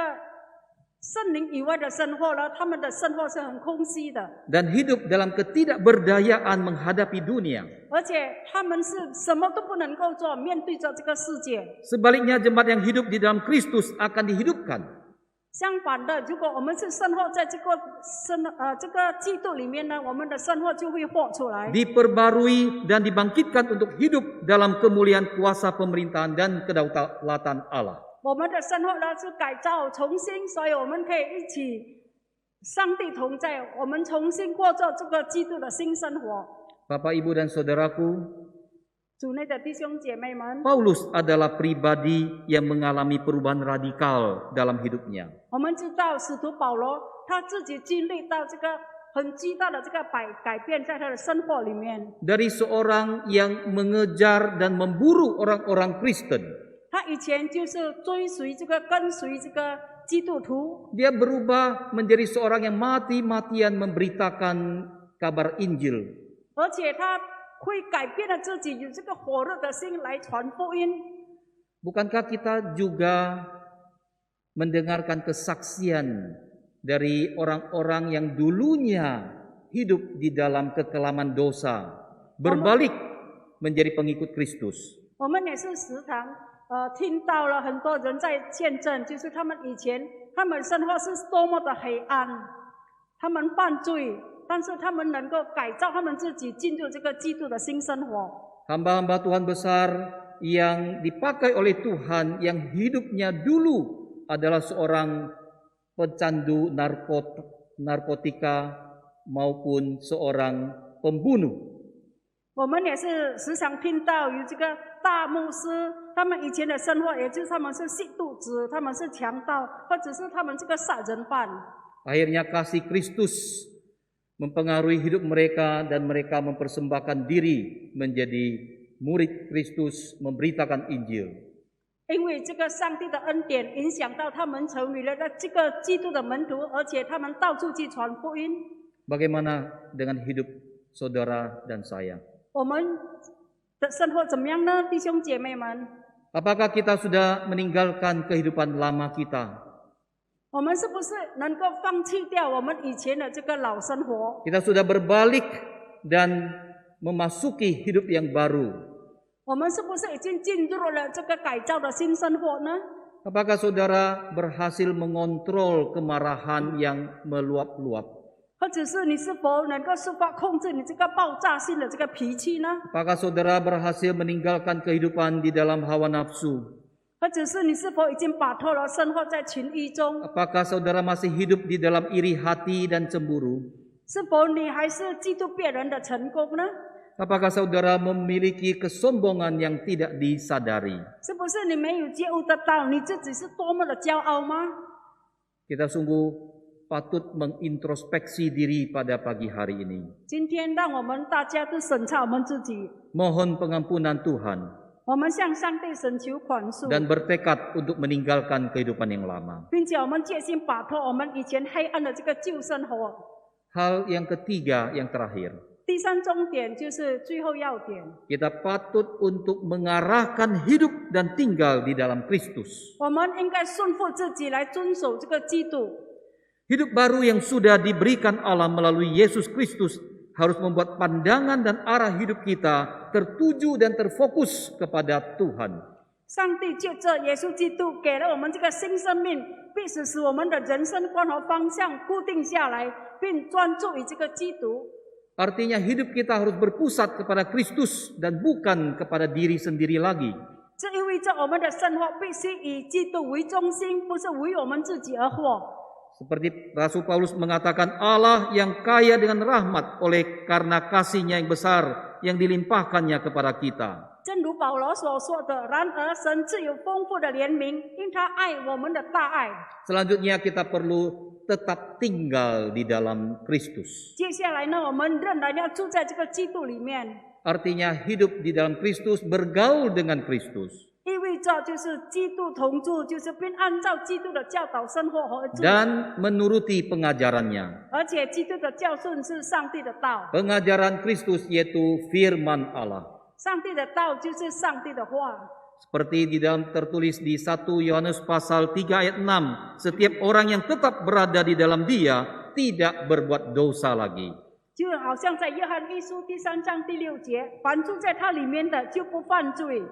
圣灵以外的生活呢，他们的生活是很空虚的， Dan hidup dalam ketidakberdayaan menghadapi dunia. 而且他们是什么都不能够做，面对着这个世界。 Sebaliknya jemaat yang hidup di dalam Kristus akan dihidupkan. 相反的，如果我们是生活在这个基督里面呢，我们的生活就会活出来， Diperbarui dan dibangkitkan untuk hidup dalam kemuliaan kuasa pemerintahan dan kedaulatan Allah. 我们的生活呢是改造重新，所以我们可以一起上帝同在，我们重新过着这个基督的新生活。 Bapak, Ibu, dan Saudaraku, 主内的弟兄姐妹们， Paulus adalah pribadi yang mengalami perubahan radikal dalam hidupnya. 我们知道使徒保罗他自己经历到这个很巨大的这个改变，在他的生活里面。 Dari seorang yang mengejar dan memburu orang-orang Kristen, 他以前就是跟随这个基督徒， dia berubah menjadi seorang yang mati-matian memberitakan kabar Injil. 而且他会改变了自己，有这个火热的心来传福音。 Bukankah kita juga mendengarkan kesaksian dari orang-orang yang dulunya hidup di dalam kekelaman dosa, berbalik menjadi pengikut Kristus? 我们也是时常听到了很多人在见证，就是他们以前他们生活是多么的黑暗，他们犯罪，但是他们能够改造他们自己，进入这个基督的新生活。 Hamba-hamba Tuhan besar yang dipakai oleh Tuhan yang hidupnya dulu adalah seorang pecandu narkotika maupun seorang pembunuh. 我们也是时常听到有这个大牧师，他们以前的生活，也就是他们是吸毒子，他们是强盗，或者是他们这个杀人犯。 Akhirnya kasih Kristus mempengaruhi hidup mereka dan mereka mempersembahkan diri menjadi murid Kristus, memberitakan Injil. 因为这个上帝的恩典影响到他们成为了这个基督的门徒，而且他们到处去传福音。 Bagaimana dengan hidup saudara dan saya? 我们的生活怎么样呢，弟兄姐妹们？ Apakah kita sudah meninggalkan kehidupan lama kita? 我们是不是能够放弃掉我们以前的这个老生活？ Kita sudah berbalik dan memasuki hidup yang baru. 我们是不是已经进入了这个改造的新生活呢？ Apakah saudara berhasil mengontrol kemarahan yang meluap-luap? 或者是你是否能够抒发控制你这个爆炸性的这个脾气呢？ Apakah saudara berhasil meninggalkan kehidupan di dalam hawa nafsu? 或者是你是否已经摆脱了生活在情欲中？ Apakah saudara masih hidup di dalam iri hati dan cemburu? 是否你还是嫉妒别人的成功呢？ Apakah saudara memiliki kesombongan yang tidak disadari? 是不是你没有觉悟得到你自己是多么的骄傲吗？ Kita sungguh patut mengintrospeksi diri pada pagi hari ini. 今天让我们大家都审查我们自己， Mohon pengampunan Tuhan 我们向上帝恳求宽恕， dan bertekad untuk meninggalkan kehidupan yang lama. 并且我们决心摆脱我们以前黑暗的这个旧生活。 Hal yang ketiga, yang terakhir, 第三重点就是最后要点， kita patut untuk mengarahkan hidup dan tinggal di dalam Kristus. 我们应该顺服自己来遵守这个基督。 Hidup baru yang sudah diberikan Allah melalui Yesus Kristus harus membuat pandangan dan arah hidup kita tertuju dan terfokus kepada Tuhan. 上帝借着耶稣基督给了我们这个新生命，必使我们的人生观和方向固定下来，并专注于这个基督。 Artinya hidup kita harus berpusat kepada Kristus dan bukan kepada diri sendiri lagi. 这意味着我们的生活必须以基督为中心，不是为我们自己而活。 Seperti Rasul Paulus mengatakan, Allah yang kaya dengan rahmat oleh karena kasih-Nya yang besar yang dilimpahkannya kepada kita. 正如保罗所说的，然而神自有丰富的怜悯，因他爱我们的大爱。 Selanjutnya kita perlu tetap tinggal di dalam Kristus. 接下来呢，我们仍然要住在这个基督里面， Artinya hidup di dalam Kristus, bergaul dengan Kristus. 意味着就是基督同住，就是并按照基督的教导生活和住， Dan menuruti pengajarannya. 而且基督的教训是上帝的道， Pengajaran Kristus yaitu firman Allah. 上帝的道就是上帝的话。 Seperti di dalam tertulis di 1 Yohanes pasal 3 ayat 6. Setiap orang yang tetap berada di dalam Dia tidak berbuat dosa lagi. 就好像在约翰一书第3章第6节，凡住在他里面的就不犯罪。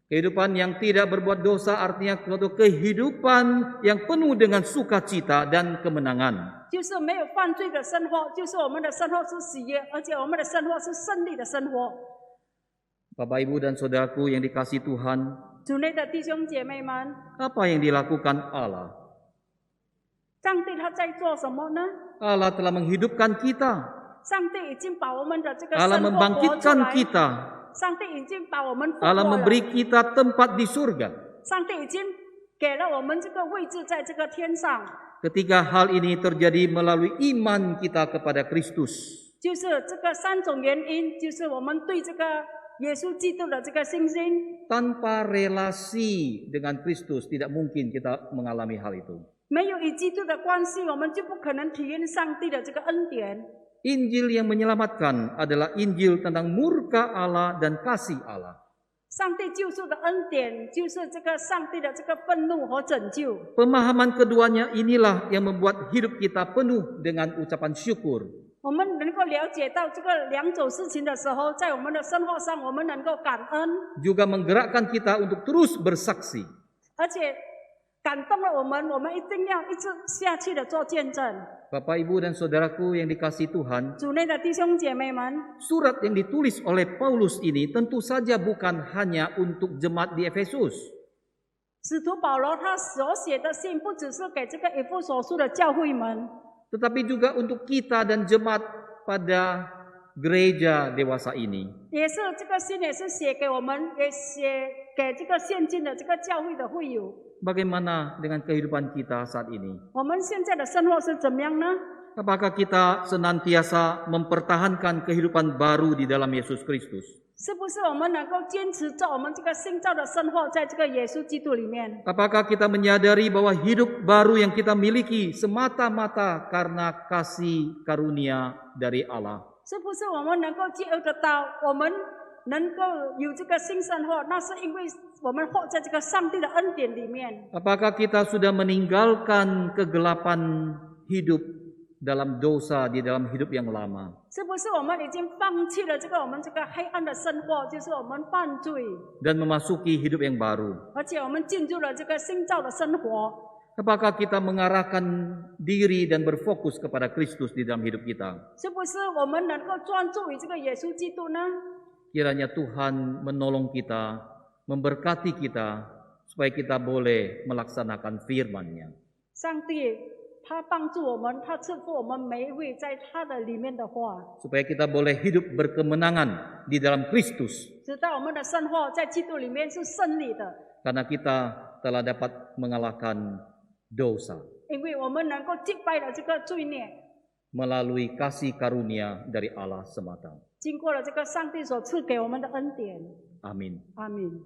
Kehidupan yang tidak berbuat dosa artinya suatu kehidupan yang penuh dengan sukacita dan kemenangan. 就是没有犯罪的生活，就是我们的生活是喜悦，而且我们的生活是胜利的生活。 Bapak, Ibu, dan Saudaraku yang dikasihi Tuhan, 主内的弟兄姐妹们， apa yang dilakukan Allah? 上帝他在做什么呢？ Allah telah menghidupkan kita. 上帝已经把我们的这个 Allah 生活活出 membangkitkan 来， kita. 上帝已经把我们复 Allah 活了， memberi kita tempat di surga. 上帝已经给了我们这个位置在这个天上。 Ketika hal ini terjadi melalui iman kita kepada Kristus. 就是这个3种原因，就是我们对这个耶稣基督的这个信心。 Tanpa relasi dengan Kristus tidak mungkin kita mengalami hal itu. 没有与基督的关系，我们就不可能体验上帝的这个恩典。 Injil yang menyelamatkan adalah Injil tentang murka Allah dan kasih Allah. 上帝救赎的恩典就是这个上帝的这个愤怒和拯救。 Pemahaman keduanya inilah yang membuat hidup kita penuh dengan ucapan syukur. 我们能够了解到这个2种事情的时候，在我们的生活上，我们能够感恩， Juga menggerakkan kita untuk terus bersaksi. 而且感动了我们一定要一直下去的做见证。 Bapak, Ibu, dan Saudaraku yang dikasihi Tuhan, 主内的弟兄姐妹们， surat yang ditulis oleh Paulus ini tentu saja bukan hanya untuk jemaat di Efesus, 使徒保罗他所写的信，不只是给这个以弗所书的教会们， tetapi juga untuk kita dan jemaat pada gereja dewasa ini. 也是这个信也是写给我们，也写给这个现今的这个教会的会友。 Bagaimana dengan kehidupan kita saat ini? 我们现在的生活是怎么样呢？ Apakah kita senantiasa mempertahankan kehidupan baru di dalam Yesus Kristus? 是不是我们能够坚持着我们这个新造的生活，在这个耶稣基督里面？ Apakah kita menyadari bahwa hidup baru yang kita miliki semata-mata karena kasih karunia dari Allah? 是不是我们能够接受得到，我们能够有这个新生活，那是因为我们活在这个上帝的恩典里面。 Apakah kita sudah meninggalkan kegelapan hidup dalam dosa di dalam hidup yang lama? 是不是我们已经放弃了我们这个黑暗的生活，就是我们犯罪， Dan memasuki hidup yang baru? 而且我们进入了这个新造的生活？ Apakah kita mengarahkan diri dan berfokus kepada Kristus di dalam hidup kita? 是不是我们能够专注于这个耶稣基督呢？ Kiranya Tuhan menolong kita, memberkati kita, supaya kita boleh melaksanakan firman-Nya. 上帝他帮助我们，他赐福我们每一位在他的里面的话， Supaya kita boleh hidup berkemenangan di dalam Kristus. 直到我们的生活在基督里面是胜利的， Karena kita telah dapat mengalahkan dosa 因为我们能够击败了这个罪孽， melalui kasih karunia dari Allah semata. 经过了这个上帝所赐给我们的恩典。 Amin. 阿明。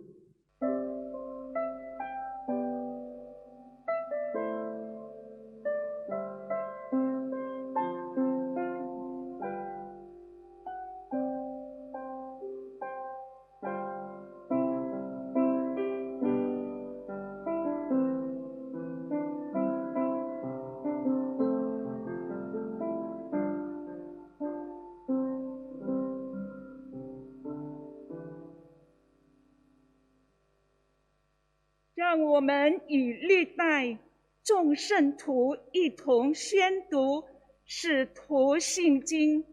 让我们与历代众圣徒一同宣读《使徒信经》，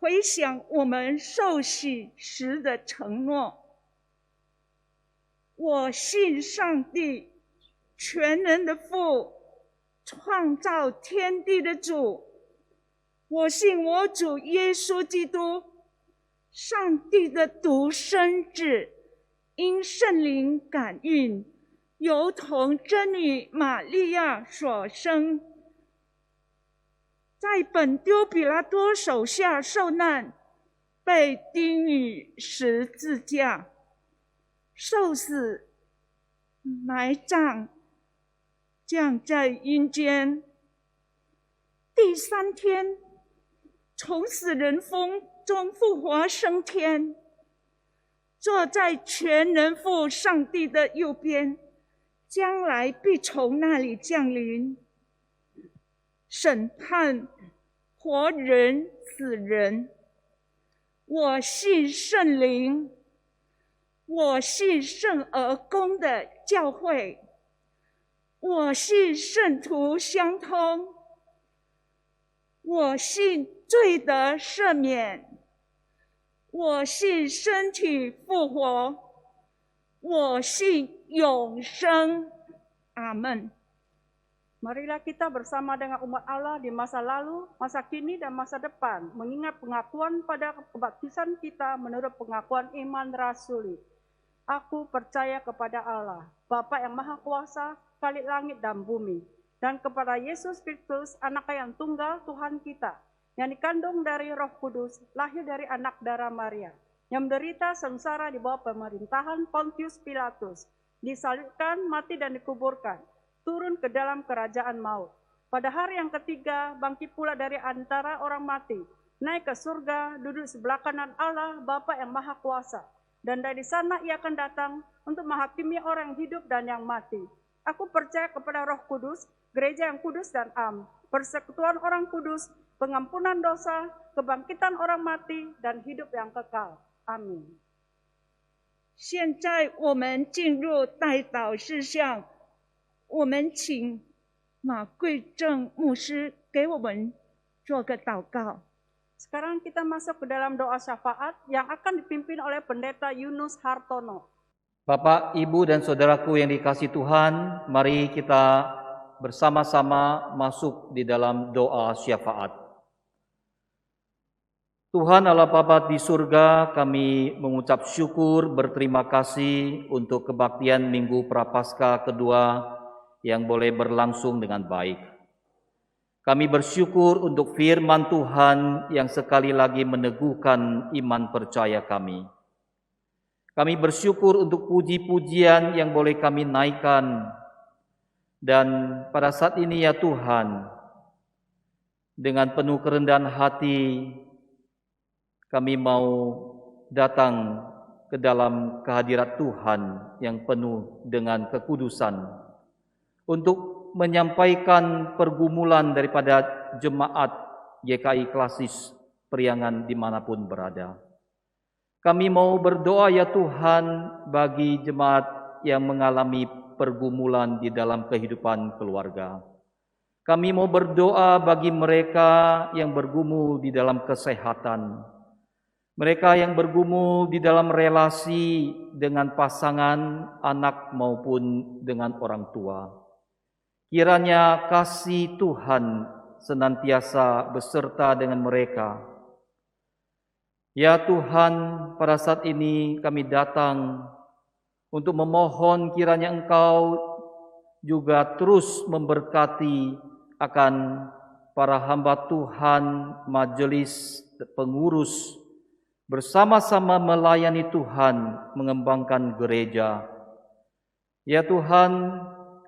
回想我们受洗时的承诺。我信上帝，全能的父，创造天地的主。我信我主耶稣基督，上帝的独生子，因圣灵感孕，由童真女玛利亚所生，在本丢比拉多手下受难，被钉于十字架，受死，埋葬，降在阴间。第三天，从死人中复活升天，坐在全能父上帝的右边，将来必从那里降临，审判活人死人。我信圣灵，我信圣而公的教会，我信圣徒相通，我信罪得赦免，我信身体复活，我信永生。阿们。 Marilah kita bersama dengan umat Allah di masa lalu, masa kini, dan masa depan, mengingat pengakuan pada kebaptisan kita menurut pengakuan iman rasuli. Aku percaya kepada Allah, Bapa yang Maha Kuasa, Khalik langit dan bumi, dan kepada Yesus Kristus, Anak yang tunggal Tuhan kita, yang dikandung dari Roh Kudus, lahir dari anak darah Maria, yang menderita sengsara di bawah pemerintahan Pontius Pilatus, disalibkan, mati dan dikuburkan, turun ke dalam kerajaan maut. Pada hari yang ketiga, bangkit pula dari antara orang mati, naik ke surga, duduk sebelah kanan Allah, Bapa yang Maha Kuasa. Dan dari sana ia akan datang untuk menghakimi orang yang hidup dan yang mati. Aku percaya kepada Roh Kudus, gereja yang kudus dan am, persekutuan orang kudus, pengampunan dosa, kebangkitan orang mati, dan hidup yang kekal. Amin. 现在我们进入代祷事项。我们请马贵正牧师给我们做个祷告。 Sekarang kita masuk ke dalam doa syafaat yang akan dipimpin oleh Pendeta Yunus Hartono. Bapak, Ibu, dan Saudaraku yang dikasihi Tuhan, mari kita bersama-sama masuk di dalam doa syafaat. Tuhan Allah Bapa di surga, kami mengucap syukur berterima kasih untuk kebaktian Minggu Prapaskah kedua yang boleh berlangsung dengan baik. Kami bersyukur untuk firman Tuhan yang sekali lagi meneguhkan iman percaya kami. Kami bersyukur untuk puji-pujian yang boleh kami naikkan. Dan pada saat ini ya Tuhan, dengan penuh kerendahan hati, kami mau datang ke dalam kehadirat Tuhan yang penuh dengan kekudusan untuk menyampaikan pergumulan daripada jemaat GKI Klasis Priangan dimanapun berada. Kami mau berdoa ya Tuhan bagi jemaat yang mengalami pergumulan di dalam kehidupan keluarga. Kami mau berdoa bagi mereka yang bergumul di dalam kesehatan. Mereka yang bergumul di dalam relasi dengan pasangan, anak maupun dengan orang tua. Kiranya kasih Tuhan senantiasa beserta dengan mereka. Ya Tuhan, pada saat ini kami datang untuk memohon kiranya Engkau juga terus memberkati akan para hamba Tuhan, majelis pengurus, bersama-sama melayani Tuhan, mengembangkan gereja. Ya Tuhan,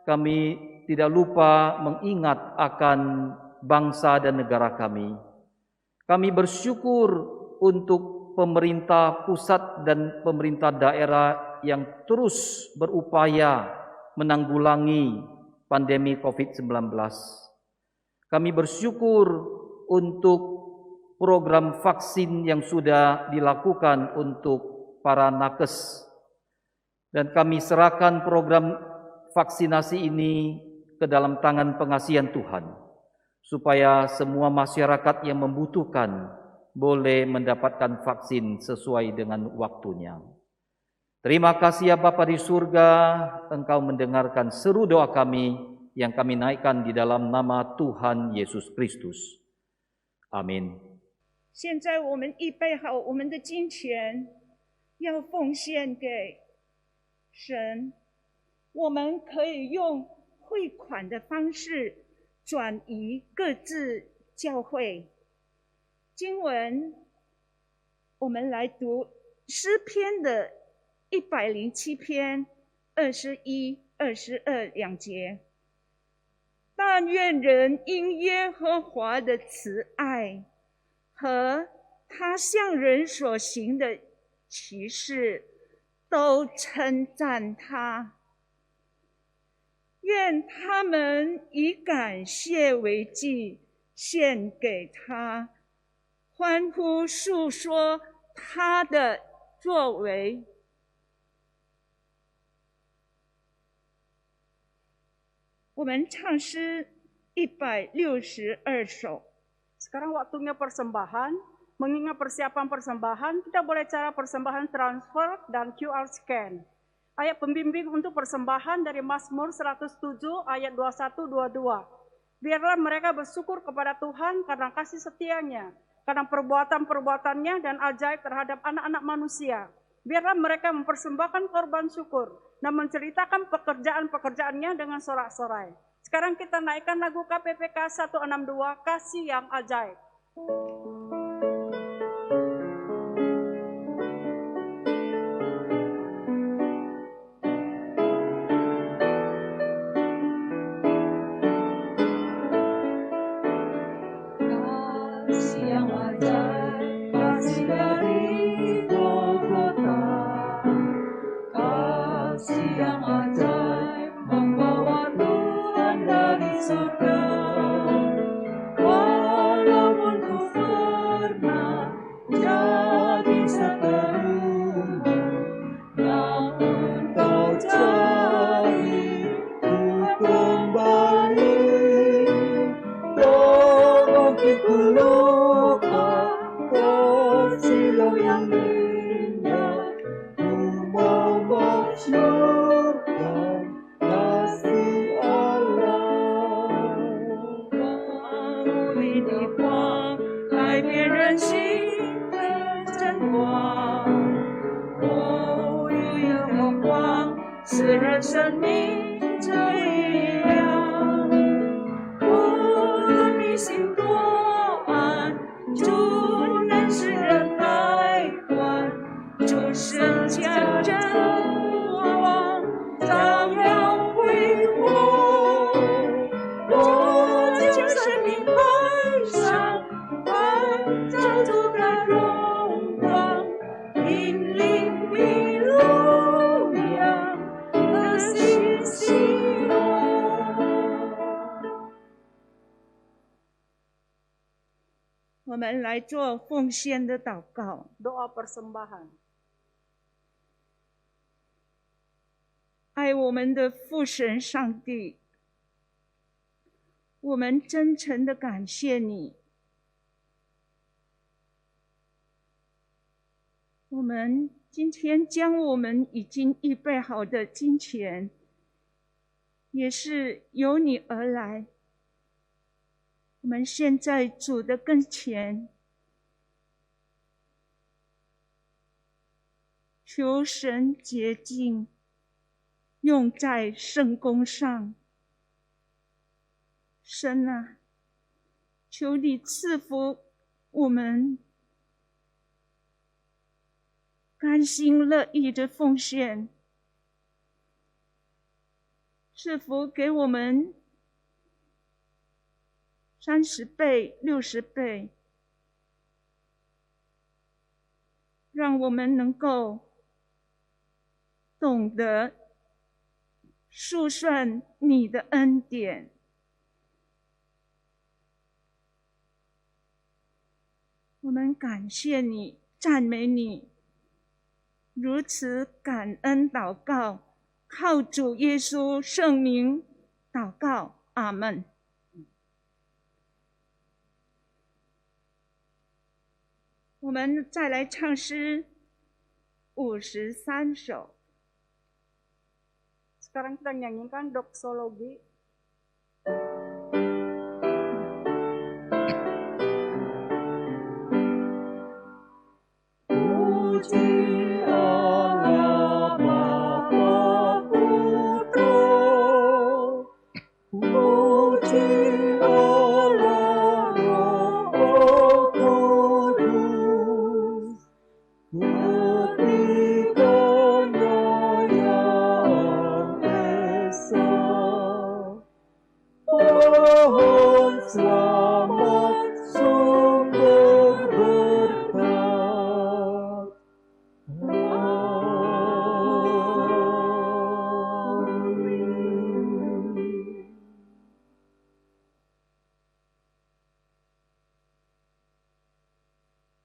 kami tidak lupa mengingat akan bangsa dan negara kami. Kami bersyukur untuk pemerintah pusat dan pemerintah daerah yang terus berupaya menanggulangi pandemi COVID-19. Kami bersyukur untuk program vaksin yang sudah dilakukan untuk para nakes. Dan kami serahkan program vaksinasi ini ke dalam tangan pengasihan Tuhan, supaya semua masyarakat yang membutuhkan boleh mendapatkan vaksin sesuai dengan waktunya. Terima kasih ya Bapa di surga, Engkau mendengarkan seru doa kami yang kami naikkan di dalam nama Tuhan Yesus Kristus. Amin. 现在我们预备好我们的金钱，要奉献给神。我们可以用汇款的方式转移各自教会。经文，我们来读诗篇的107篇21、22两节。但愿人因耶和华的慈爱和他向人所行的奇事，都称赞他。愿他们以感谢为祭，献给他，欢呼述说他的作为。我们唱诗162首。 Sekarang waktunya persembahan. Mengingat persiapan persembahan, kita boleh cara persembahan transfer dan QR scan. Ayat pembimbing untuk persembahan dari Mazmur 107 ayat 21-22. Biarlah mereka bersyukur kepada Tuhan karena kasih setianya, karena perbuatan-perbuatannya dan ajaib terhadap anak-anak manusia. Biarlah mereka mempersembahkan korban syukur dan menceritakan pekerjaan-pekerjaannya dengan sorak-sorai. Sekarang kita naikkan lagu KPPK 162, Kasih yang Ajaib. 人生命这力量。无论你心多暗，主能使人开关。主神将真光照亮辉煌，我将生命摆上，按照主的荣光，引领迷路羊的新希望。我们来做奉献的祷告。 Doa persembahan. 爱我们的父神上帝，我们真诚的感谢你。我们今天将我们已经预备好的金钱，也是由你而来。我们现在主的跟前，求神洁净，用在圣工上。神啊，求你赐福我们，甘心乐意的奉献，赐福给我们30倍、60倍，让我们能够懂得数算你的恩典。我们感谢你，赞美你，如此感恩祷告，靠主耶稣圣名祷告，阿们。我们再来唱诗53首。 Sekarang kita nyanyikan doksologi. Puji Allah Bapa Putra, puji Allah Roh Kudus, ketiganya yang esa. Pohon selamat sumber berkat. Amin.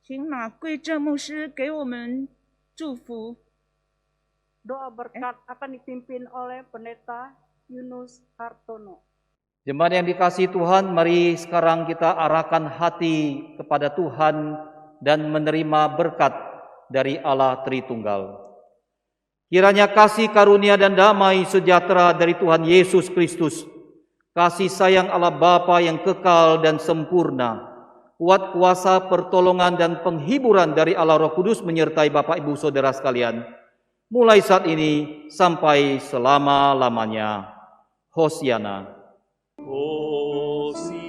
请马贵正牧师给我们祝福。 Doa berkat akan dipimpin oleh Pendeta Yunus Hartono. Jemaat yang dikasihi Tuhan, mari sekarang kita arahkan hati kepada Tuhan dan menerima berkat dari Allah Tritunggal. Kiranya kasih karunia dan damai sejahtera dari Tuhan Yesus Kristus, kasih sayang Allah Bapa yang kekal dan sempurna, kuat kuasa pertolongan dan penghiburan dari Allah Roh Kudus menyertai Bapak Ibu Saudara sekalian, mulai saat ini sampai selama-lamanya. Hosiana. Hosiana,